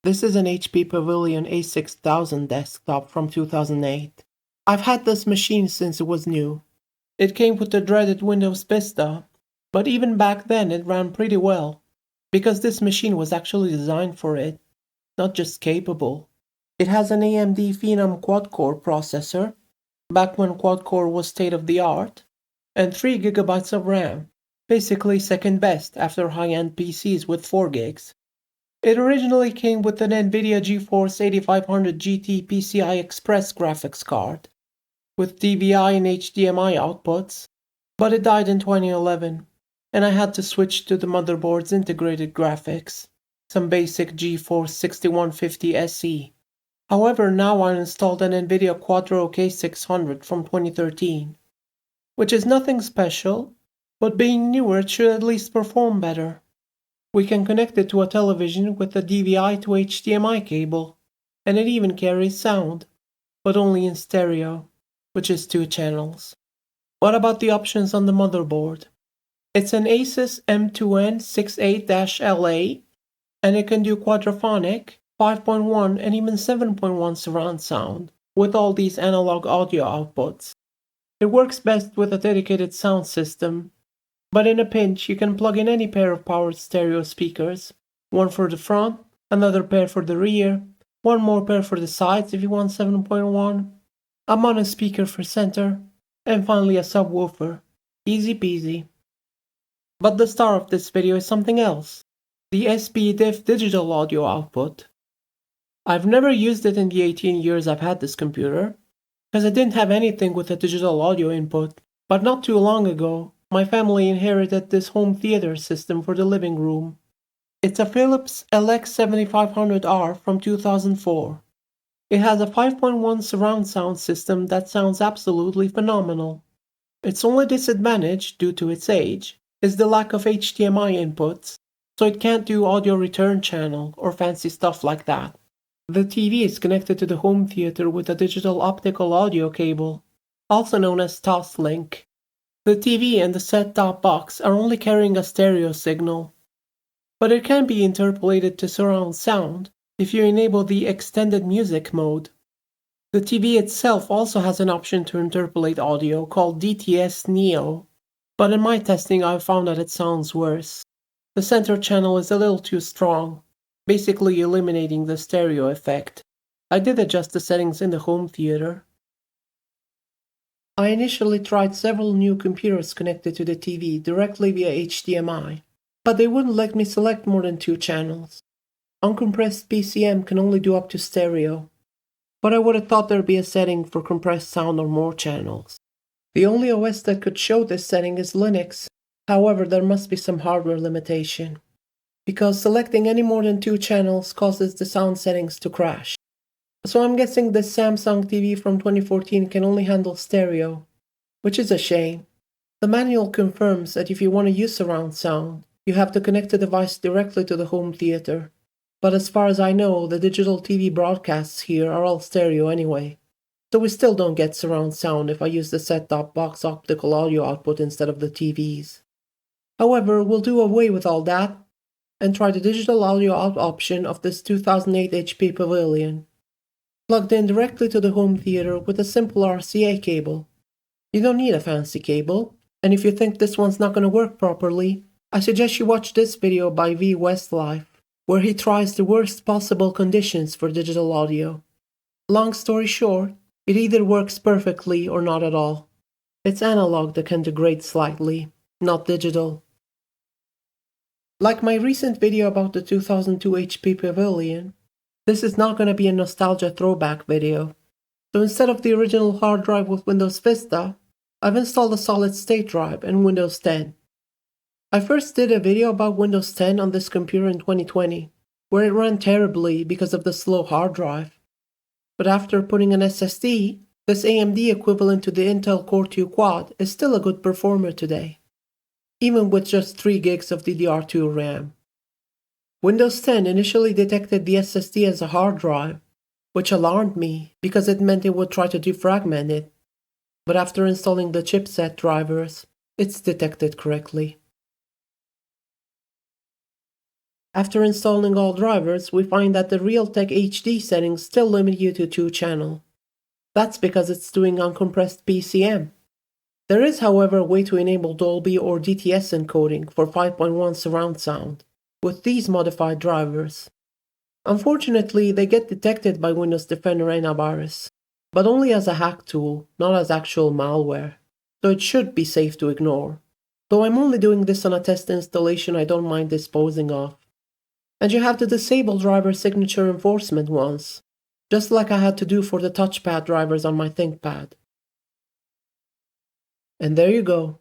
This is an HP Pavilion A6000 desktop from 2008. I've had this machine since it was new. It came with the dreaded Windows Vista, but even back then it ran pretty well, because this machine was actually designed for it, not just capable. It has an AMD Phenom quad-core processor, back when quad-core was state-of-the-art, and 3 GB of RAM, basically second best after high-end PCs with 4 gigs. It originally came with an NVIDIA GeForce 8500 GT PCI Express graphics card, with DVI and HDMI outputs, but it died in 2011, and I had to switch to the motherboard's integrated graphics, some basic GeForce 6150 SE. However, now I installed an NVIDIA Quadro K600 from 2013, which is nothing special, but being newer it should at least perform better. We can connect it to a television with a DVI to HDMI cable, and it even carries sound, but only in stereo, which is 2 channels. What about the options on the motherboard? It's an Asus M2N68-LA, and it can do quadraphonic, 5.1 and even 7.1 surround sound, with all these analog audio outputs. It works best with a dedicated sound system, but in a pinch you can plug in any pair of powered stereo speakers, one for the front, another pair for the rear, one more pair for the sides if you want 7.1, a mono speaker for center, and finally a subwoofer. Easy peasy. But the star of this video is something else, the SPDIF digital audio output. I've never used it in the 18 years I've had this computer, because I didn't have anything with a digital audio input, but not too long ago, my family inherited this home theater system for the living room. It's a Philips LX7500R from 2004. It has a 5.1 surround sound system that sounds absolutely phenomenal. Its only disadvantage, due to its age, is the lack of HDMI inputs, so it can't do audio return channel or fancy stuff like that. The TV is connected to the home theater with a digital optical audio cable, also known as Toslink. The TV and the set-top box are only carrying a stereo signal, but it can be interpolated to surround sound if you enable the extended music mode. The TV itself also has an option to interpolate audio called DTS Neo, but in my testing I found that it sounds worse. The center channel is a little too strong, basically eliminating the stereo effect. I did adjust the settings in the home theater. I initially tried several new computers connected to the TV directly via HDMI, but they wouldn't let me select more than 2 channels. Uncompressed PCM can only do up to stereo, but I would have thought there'd be a setting for compressed sound or more channels. The only OS that could show this setting is Linux, however there must be some hardware limitation, because selecting any more than 2 channels causes the sound settings to crash. So I'm guessing this Samsung TV from 2014 can only handle stereo, which is a shame. The manual confirms that if you want to use surround sound, you have to connect the device directly to the home theater. But as far as I know, the digital TV broadcasts here are all stereo anyway, so we still don't get surround sound if I use the set-top box optical audio output instead of the TVs. However, we'll do away with all that and try the digital audio out option of this 2008 HP Pavilion, plugged in directly to the home theater with a simple RCA cable. You don't need a fancy cable, and if you think this one's not going to work properly, I suggest you watch this video by V Westlife, where he tries the worst possible conditions for digital audio. Long story short, it either works perfectly or not at all. It's analog that can degrade slightly, not digital. Like my recent video about the 2002 HP Pavilion, this is not going to be a nostalgia throwback video. So instead of the original hard drive with Windows Vista, I've installed a solid state drive and Windows 10. I first did a video about Windows 10 on this computer in 2020, where it ran terribly because of the slow hard drive. But after putting an SSD, this AMD equivalent to the Intel Core 2 Quad is still a good performer today, even with just 3 gigs of DDR2 RAM. Windows 10 initially detected the SSD as a hard drive, which alarmed me because it meant it would try to defragment it, but after installing the chipset drivers, it's detected correctly. After installing all drivers, we find that the Realtek HD settings still limit you to 2 channel. That's because it's doing uncompressed PCM. There is, however, a way to enable Dolby or DTS encoding for 5.1 surround sound with these modified drivers. Unfortunately, they get detected by Windows Defender antivirus, but only as a hack tool, not as actual malware, so it should be safe to ignore. Though I'm only doing this on a test installation I don't mind disposing of. And you have to disable driver signature enforcement once, just like I had to do for the touchpad drivers on my ThinkPad. And there you go.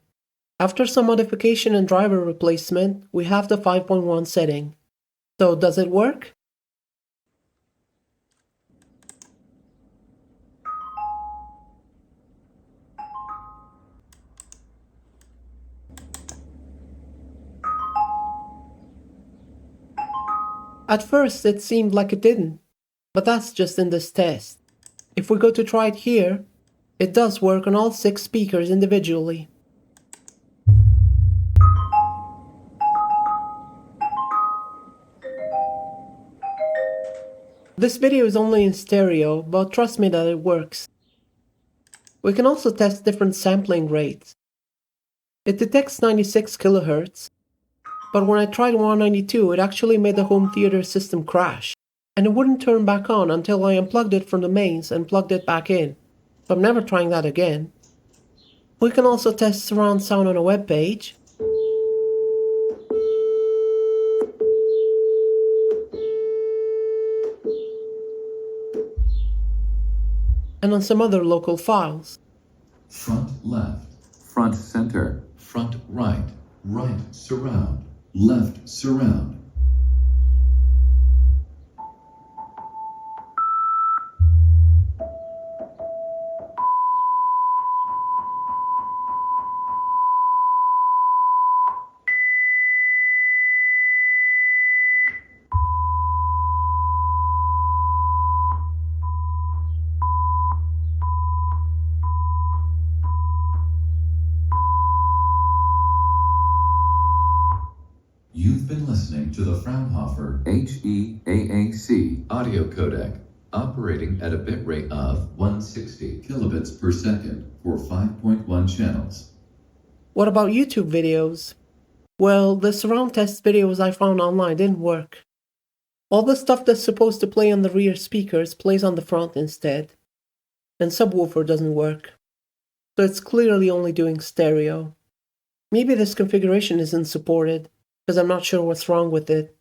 After some modification and driver replacement, we have the 5.1 setting. So does it work? At first it seemed like it didn't, but that's just in this test. If we go to try it here, it does work on all 6 speakers individually. This video is only in stereo, but trust me that it works. We can also test different sampling rates. It detects 96 kHz, but when I tried 192 it actually made the home theater system crash, and it wouldn't turn back on until I unplugged it from the mains and plugged it back in, so I'm never trying that again. We can also test surround sound on a web page. And on some other local files. Front left, front center, front right, right surround, left surround. You've been listening to the Fraunhofer HEAAC audio codec, operating at a bitrate of 160 kilobits per second for 5.1 channels. What about YouTube videos? Well, the surround test videos I found online didn't work. All the stuff that's supposed to play on the rear speakers plays on the front instead. And subwoofer doesn't work. So it's clearly only doing stereo. Maybe this configuration isn't supported, because I'm not sure what's wrong with it.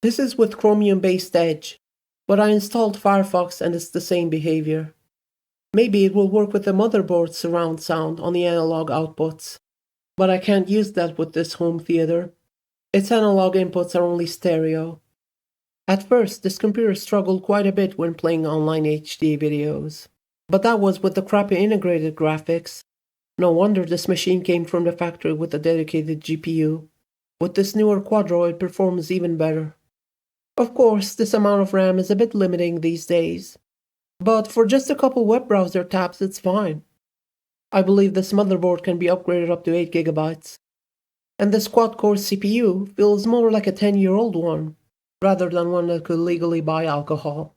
This is with Chromium-based Edge, but I installed Firefox and it's the same behavior. Maybe it will work with the motherboard surround sound on the analog outputs, but I can't use that with this home theater. Its analog inputs are only stereo. At first, this computer struggled quite a bit when playing online HD videos, but that was with the crappy integrated graphics. No wonder this machine came from the factory with a dedicated GPU. With this newer Quadro, it performs even better. Of course, this amount of RAM is a bit limiting these days, but for just a couple web browser tabs it's fine. I believe this motherboard can be upgraded up to 8 GB, and this quad-core CPU feels more like a 10-year-old one, rather than one that could legally buy alcohol.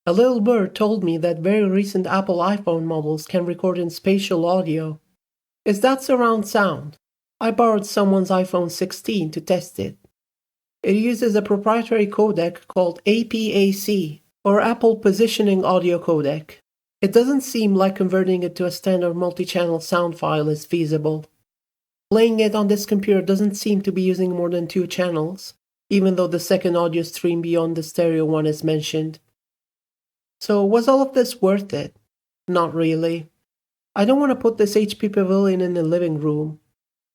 A little bird told me that very recent Apple iPhone models can record in spatial audio. Is that surround sound? I borrowed someone's iPhone 16 to test it. It uses a proprietary codec called APAC, or Apple Positioning Audio Codec. It doesn't seem like converting it to a standard multi-channel sound file is feasible. Playing it on this computer doesn't seem to be using more than 2 channels, even though the second audio stream beyond the stereo one is mentioned. So was all of this worth it? Not really. I don't want to put this HP Pavilion in the living room,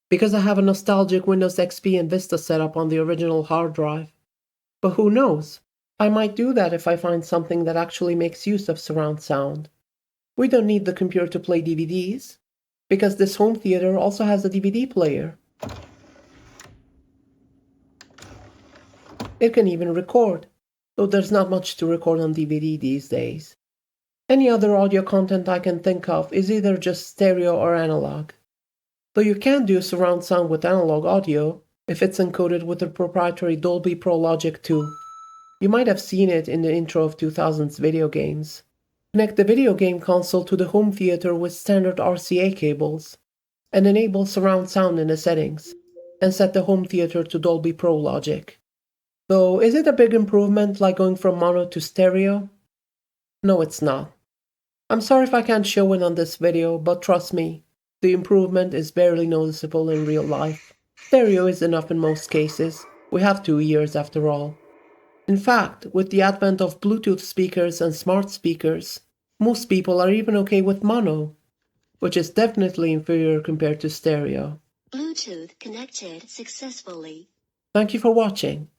because I have a nostalgic Windows XP and Vista setup on the original hard drive. But who knows? I might do that if I find something that actually makes use of surround sound. We don't need the computer to play DVDs, because this home theater also has a DVD player. It can even record, though there's not much to record on DVD these days. Any other audio content I can think of is either just stereo or analog. Though you can do surround sound with analog audio, if it's encoded with the proprietary Dolby Pro Logic 2. You might have seen it in the intro of 2000s video games. Connect the video game console to the home theater with standard RCA cables, and enable surround sound in the settings, and set the home theater to Dolby Pro Logic. So, is it a big improvement like going from mono to stereo? No, it's not. I'm sorry if I can't show it on this video, but trust me, the improvement is barely noticeable in real life. Stereo is enough in most cases. We have 2 ears after all. In fact, with the advent of Bluetooth speakers and smart speakers, most people are even okay with mono, which is definitely inferior compared to stereo. Bluetooth connected successfully. Thank you for watching.